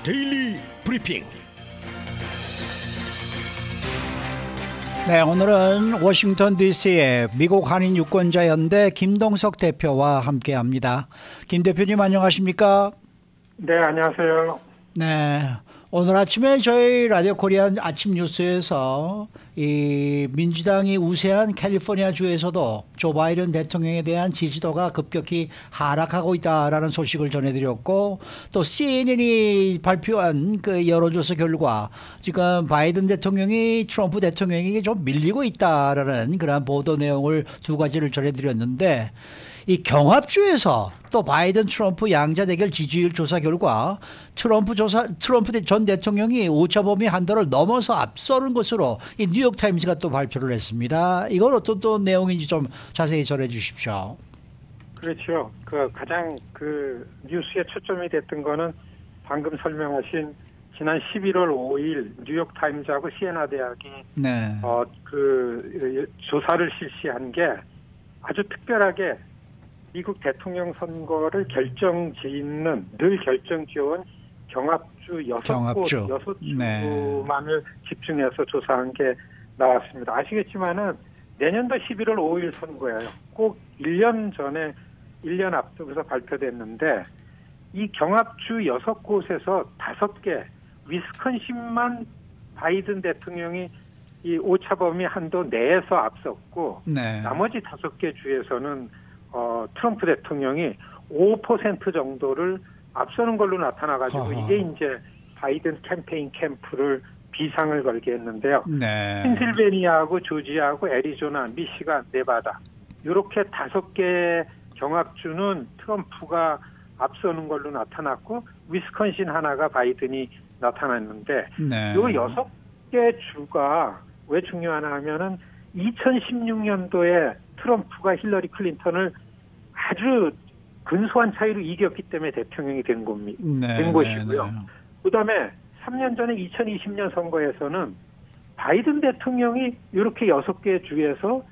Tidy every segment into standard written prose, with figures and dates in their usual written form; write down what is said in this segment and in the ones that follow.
데일리 브리핑. 네, 오늘은 워싱턴 DC의 미국 한인 유권자연대 김동석 대표와 함께합니다. 김 대표님 안녕하십니까? 네, 안녕하세요. 네, 오늘 아침에 저희 라디오 코리아 아침 뉴스에서 이 민주당이 우세한 캘리포니아 주에서도 조 바이든 대통령에 대한 지지도가 급격히 하락하고 있다라는 소식을 전해드렸고, 또 CNN이 발표한 그 여론조사 결과 지금 바이든 대통령이 트럼프 대통령에게 좀 밀리고 있다라는 그런 보도 내용을 두 가지를 전해드렸는데, 이 경합주에서 또 바이든 트럼프 양자 대결 지지율 조사 결과 트럼프 전 대통령이 오차범위 한도를 넘어서 앞서는 것으로 이 뉴욕 타임즈가 또 발표를 했습니다. 이건 어떤 또 내용인지 좀 자세히 전해 주십시오. 그렇죠. 가장 뉴스에 초점이 됐던 거는 방금 설명하신 지난 11월 5일 뉴욕 타임즈하고 시에나 대학이 네. 조사를 실시한 게 아주 특별하게 미국 대통령 선거를 결정짓는, 늘 결정지어온 경합주 6주만을 집중해서 조사한 게 나왔습니다. 아시겠지만은 내년도 11월 5일 선거예요. 꼭 1년 전에 1년 앞두고서 발표됐는데, 이 경합주 6곳에서 5개, 위스콘신만 바이든 대통령이 이 오차범위 한도 내에서 앞섰고, 네. 나머지 5개 주에서는 트럼프 대통령이 5% 정도를 앞서는 걸로 나타나가지고 이게 이제 바이든 캠페인 캠프를 비상을 걸게 했는데요. 네. 펜실베니아하고 조지아하고 애리조나, 미시간, 네바다 이렇게 5개 경합주는 트럼프가 앞서는 걸로 나타났고, 위스콘신 하나가 바이든이 나타났는데, 네. 이 6개 주가 왜 중요하나 하면은 2016년도에 트럼프가 힐러리 클린턴을 아주 근소한 차이로 이겼기 때문에 대통령이 된 것이고요. 그다음에 3년 전에 2020년 선거에서는 바이든 대통령이 이렇게 6개 주에서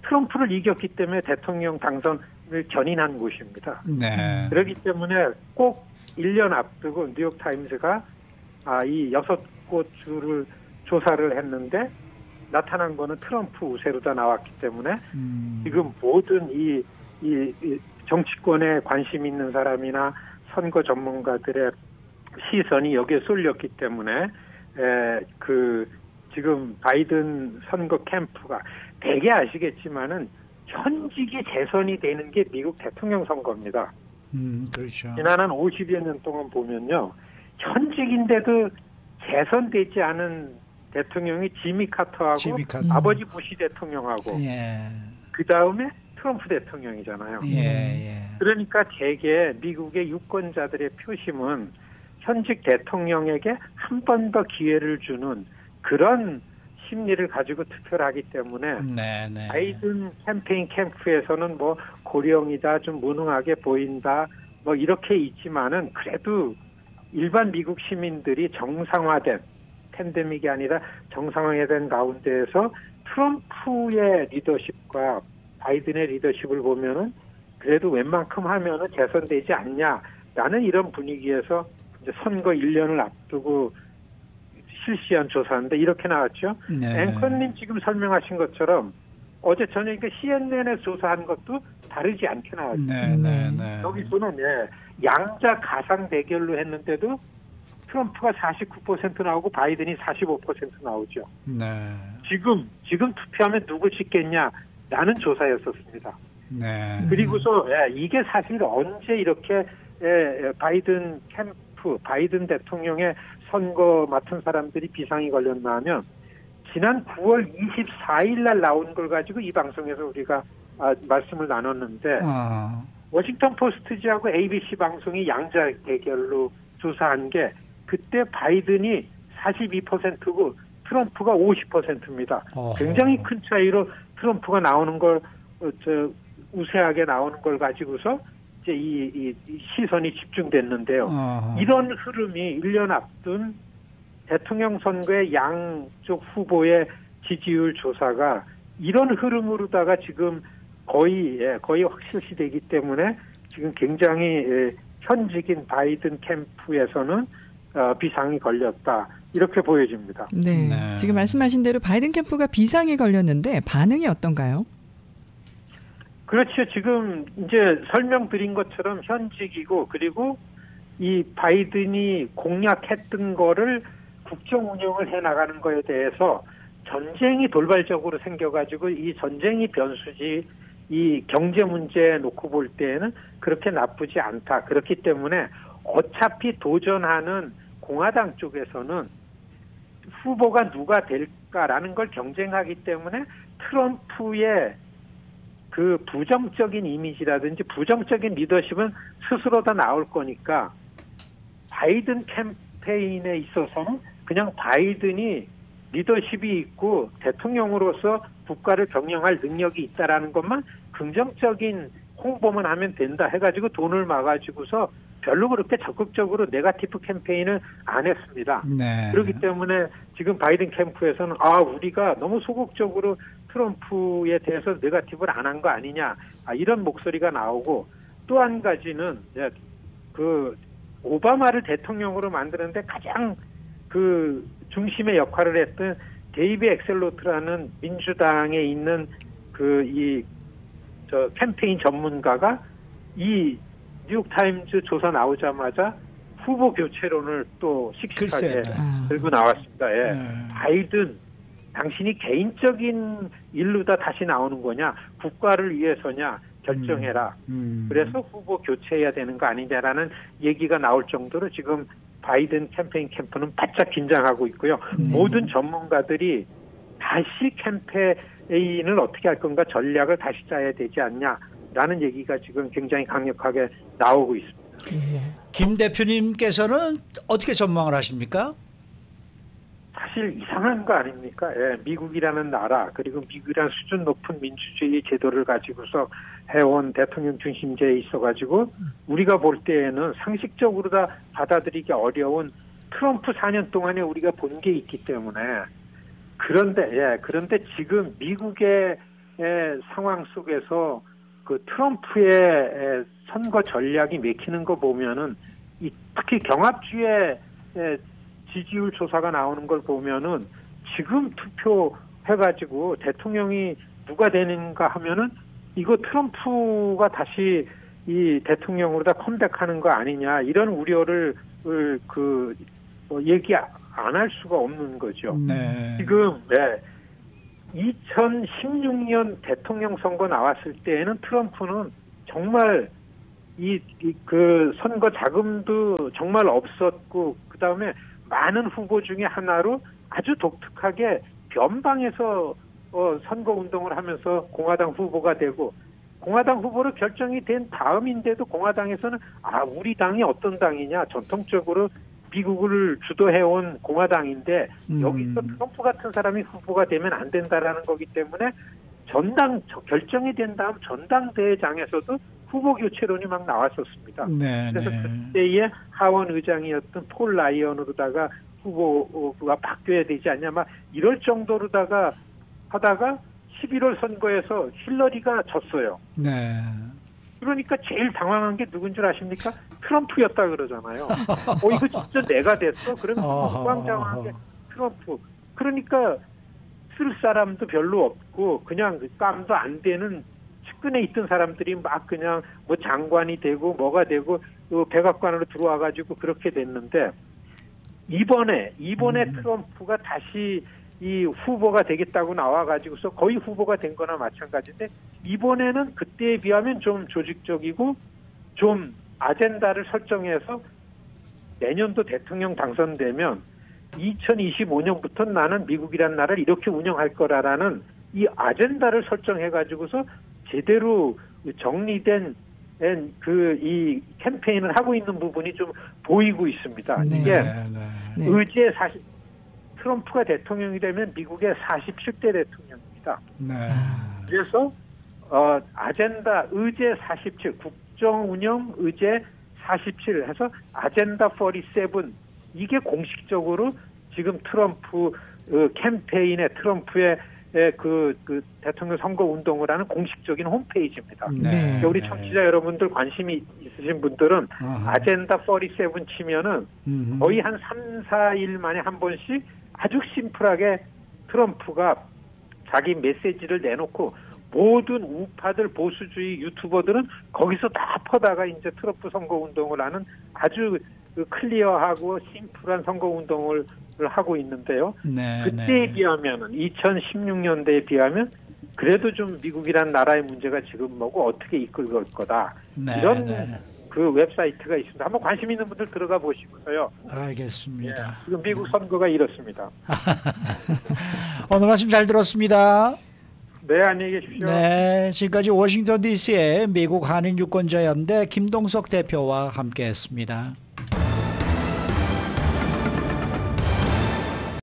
트럼프를 이겼기 때문에 대통령 당선을 견인한 곳입니다. 네. 그렇기 때문에 꼭 1년 앞두고 뉴욕타임즈가 이 6곳 주를 조사를 했는데 나타난 거는 트럼프 우세로 다 나왔기 때문에 지금 모든 이 정치권에 관심 있는 사람이나 선거 전문가들의 시선이 여기에 쏠렸기 때문에 지금 바이든 선거 캠프가, 대개 아시겠지만은 현직이 재선이 되는 게 미국 대통령 선거입니다. 그렇죠. 지난 한 50여 년 동안 보면요, 현직인데도 재선되지 않은 대통령이 지미 카터하고 아버지 부시 대통령하고, 예. 그 다음에 트럼프 대통령이잖아요. 예. 그러니까 대개 미국의 유권자들의 표심은 현직 대통령에게 한 번 더 기회를 주는 그런 심리를 가지고 투표를 하기 때문에, 바이든 캠페인 캠프에서는 뭐 고령이다, 좀 무능하게 보인다, 뭐 이렇게 있지만은 그래도 일반 미국 시민들이 정상화된, 팬데믹이 아니라 정상화된 가운데에서 트럼프의 리더십과 바이든의 리더십을 보면은 그래도 웬만큼 하면은 재선되지 않냐라는 이런 분위기에서 이제 선거 1년을 앞두고 실시한 조사인데 이렇게 나왔죠. 네. 앵커님 지금 설명하신 것처럼 어제 저녁에 CNN에서 조사한 것도 다르지 않게 나왔죠. 여기서는 양자 가상 대결로 했는데도 트럼프가 49% 나오고 바이든이 45% 나오죠. 네. 지금 투표하면 누구 찍겠냐라는 조사였었습니다. 네. 그리고서 이게 사실 언제 이렇게 바이든 캠프, 바이든 대통령의 선거 맡은 사람들이 비상이 걸렸나 하면 지난 9월 24일 날 나온 걸 가지고 이 방송에서 우리가 말씀을 나눴는데, 워싱턴 포스트지하고 ABC 방송이 양자 대결로 조사한 게 그때 바이든이 42%고 트럼프가 50%입니다. 굉장히 큰 차이로 트럼프가 나오는 걸 우세하게 나오는 걸 가지고서 이제 이 시선이 집중됐는데요. 이런 흐름이 1년 앞둔 대통령 선거의 양쪽 후보의 지지율 조사가 이런 흐름으로다가 지금 거의 확실시되기 때문에 지금 굉장히 현직인 바이든 캠프에서는 비상이 걸렸다. 이렇게 보여집니다. 네. 네. 지금 말씀하신 대로 바이든 캠프가 비상이 걸렸는데 반응이 어떤가요? 그렇죠. 지금 이제 설명드린 것처럼 현직이고 그리고 이 바이든이 공약했던 거를 국정 운영을 해나가는 거에 대해서 전쟁이 돌발적으로 생겨가지고 이 전쟁이 변수지 이 경제 문제 놓고 볼 때에는 그렇게 나쁘지 않다. 그렇기 때문에 어차피 도전하는 공화당 쪽에서는 후보가 누가 될까라는 걸 경쟁하기 때문에 트럼프의 그 부정적인 이미지라든지 부정적인 리더십은 스스로 다 나올 거니까 바이든 캠페인에 있어서는 그냥 바이든이 리더십이 있고 대통령으로서 국가를 경영할 능력이 있다라는 것만 긍정적인 홍보만 하면 된다 해가지고 돈을 막아주고서 별로 그렇게 적극적으로 네거티브 캠페인을 안 했습니다. 네. 그렇기 때문에 지금 바이든 캠프에서는 우리가 너무 소극적으로 트럼프에 대해서 네거티브를 안 한 거 아니냐 이런 목소리가 나오고 또 한 가지는 그 오바마를 대통령으로 만드는데 가장 그 중심의 역할을 했던 데이비 엑셀로트라는 민주당에 있는 저 캠페인 전문가가 이 뉴욕타임즈 조사 나오자마자 후보 교체론을 또 씩씩하게 들고 나왔습니다. 예. 네. 바이든, 당신이 개인적인 일로다 다시 나오는 거냐, 국가를 위해서냐 결정해라. 그래서 후보 교체해야 되는 거 아니냐라는 얘기가 나올 정도로 지금 바이든 캠페인 캠프는 바짝 긴장하고 있고요. 모든 전문가들이 다시 캠페인을 어떻게 할 건가 전략을 다시 짜야 되지 않냐라는 얘기가 지금 굉장히 강력하게 나오고 있습니다. 김 대표님께서는 어떻게 전망을 하십니까? 사실 이상한 거 아닙니까? 예, 미국이라는 나라 그리고 미국이라는 수준 높은 민주주의 제도를 가지고서 해온 대통령 중심제에 있어가지고 우리가 볼 때에는 상식적으로 다 받아들이기 어려운 트럼프 4년 동안에 우리가 본 게 있기 때문에 그런데 지금 미국의 상황 속에서 그 트럼프의 선거 전략이 맥히는 거 보면은 특히 경합주의 지지율 조사가 나오는 걸 보면은 지금 투표해가지고 대통령이 누가 되는가 하면은 이거 트럼프가 다시 이 대통령으로 다 컴백하는 거 아니냐 이런 우려를 얘기 안 할 수가 없는 거죠. 네. 지금 2016년 대통령 선거 나왔을 때에는 트럼프는 정말 그 선거 자금도 정말 없었고 그 다음에 많은 후보 중에 하나로 아주 독특하게 변방에서 선거 운동을 하면서 공화당 후보가 되고 공화당 후보로 결정이 된 다음인데도 공화당에서는 우리 당이 어떤 당이냐 전통적으로 미국을 주도해온 공화당인데 여기서 트럼프 같은 사람이 후보가 되면 안 된다라는 거기 때문에 결정이 된 다음 전당대회장에서도 후보 교체론이 막 나왔었습니다. 네, 그래서 그때의 하원 의장이었던 폴 라이언으로다가 후보가 바뀌어야 되지 않냐 막 이럴 정도로다가 하다가 11월 선거에서 힐러리가 졌어요. 네. 그러니까 제일 당황한 게 누군 줄 아십니까? 트럼프였다 그러잖아요. 이거 진짜 내가 됐어? 그러면 황당한 게 트럼프. 그러니까 쓸 사람도 별로 없고 그냥 깜도 안 되는 측근에 있던 사람들이 막 그냥 뭐 장관이 되고 뭐가 되고 백악관으로 들어와가지고 그렇게 됐는데 이번에 트럼프가 다시 이 후보가 되겠다고 나와가지고서 거의 후보가 된 거나 마찬가지인데 이번에는 그때에 비하면 좀 조직적이고 좀 아젠다를 설정해서 내년도 대통령 당선되면 2025년부터 나는 미국이라는 나라를 이렇게 운영할 거라라는 이 아젠다를 설정해가지고서 제대로 정리된 이 캠페인을 하고 있는 부분이 좀 보이고 있습니다. 네. 이게 네. 의지의 트럼프가 대통령이 되면 미국의 47대 대통령입니다. 네. 그래서 아젠다 의제 47 국정 운영 의제 47 해서 아젠다 47 이게 공식적으로 지금 트럼프 캠페인의 트럼프의 그 대통령 선거 운동을 하는 공식적인 홈페이지입니다. 네. 우리 청취자 여러분들 관심이 있으신 분들은 아젠다 47 치면은 거의 한 3, 4일 만에 한 번씩 아주 심플하게 트럼프가 자기 메시지를 내놓고 모든 우파들 보수주의 유튜버들은 거기서 다 퍼다가 이제 트럼프 선거 운동을 하는 아주 클리어하고 심플한 선거 운동을 하고 있는데요. 네, 그때에 네. 비하면은 2016년대에 비하면 그래도 좀 미국이란 나라의 문제가 지금 뭐고 어떻게 이끌 거다. 네, 이런 네. 그 웹사이트가 있습니다. 한번 관심 있는 분들 들어가 보시고요. 알겠습니다. 지금 미국 선거가 이렇습니다. 오늘 말씀 잘 들었습니다. 네, 안녕히 계십시오. 네, 지금까지 워싱턴 DC의 미국 한인 유권자 연대 김동석 대표와 함께했습니다.